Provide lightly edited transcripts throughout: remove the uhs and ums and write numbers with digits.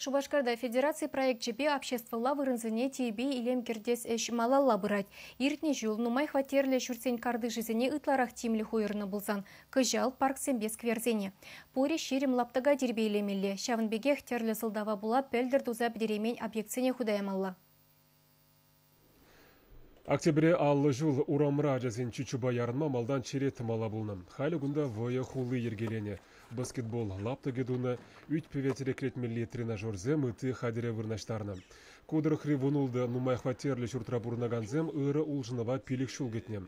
Шубашкарда Федерации проект ЖБ обществола вырынзыне тиеби илем кирдес эш малалла бырать. Иртне жул нумай хватерле шурсень карды жизыне ытларах тимли хуйрны булзан. Кыжал парк сембес кверзене. Пори ширим лаптага дербе илемелле. Шавынбегех терлі сылдава була пөлдір туза бідеремень объектсене худаямалла. Октябре аллы жыл урамра жазын чучуба ярынма малдан черет мала булным. Халі күнда войы хулы ергелене. Баскетбол лапты гедуна, үт певетерекрет милли тренажерзем ыты хадире вырнаштарны. Кудырықри вунулды нумай хватерлі шуртра бурнаганзем ыры улжынова пилік шул кетне.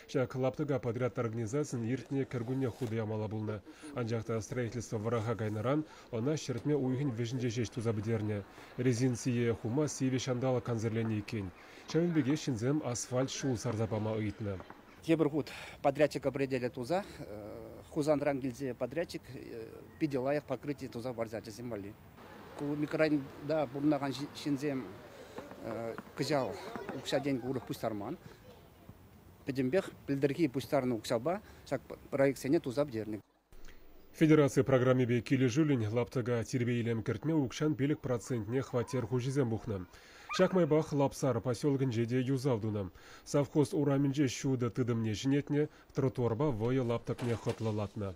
Шак лаптыга подряд организациян иртне кіргуне худая мала булны. Анжақта строительство варага гайнаран, она шертме уйгін вежінде жеш тузабыдерне. Резинсие хума сиве шандала канзерлене екен. Шавынбеге шинзем асфальт шул сарзапама ыйтны. Тебір худ подрядчик определит туза, хузандран гильзе подрядчик, пиделаях покрытие туза барзяча земли. Ку микрорайонда бурнаган шинзем кыжал укша день урых пустарман. Педембех пилдерги пустарны укшаба, шак проектсене туза бдерник. Федерация программе бе килі жүлін лаптыга тербейлем кіртме укшан белік процентне хватер хужизем бухна. Шакмайбах лапсар поселгін жеде юзавдуна. Совхоз ураминже шуды тыдымне жинетне, тротуарба войы лаптакне хотлалатна.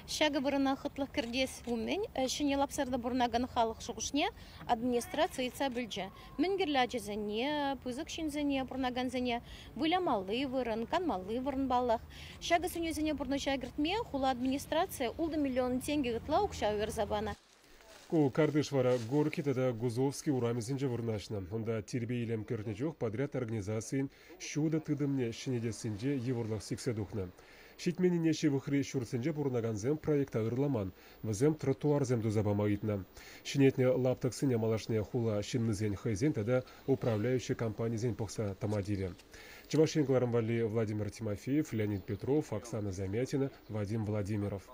Шага бұрына құтлық кірдес умен, шыне лапсарда бұрынаган халық шығышне администрация ица білже. Мінгірлі әжезіне, пызық шынзіне, бұрынаган зіне, вылямалы вырын, канмалы вырын балақ. Шага сүнезіне бұрны шагіртме, хула администрация улды миллион тенге ғытла ұқша өрзабана. Ку Кардышвара горки тада Гузовский урамизинже вырнашна. Онда тербейлем кіртне жоқ подряд организациян шуда тыдымне шинедесінже еврлық сиксе духна. Шитмени неше вихри шурсенже бурнаганзем проекта ырламан, вазем тротуарзем дузабама итна. Шинетне лаптаксыне малашне хула шиннызен хайзен тада управляющий компаниязен покса тамадиве. Чевашенкларым вали Владимир Тимофеев, Леонид Петров, Оксана Замятина, Вадим Владимиров.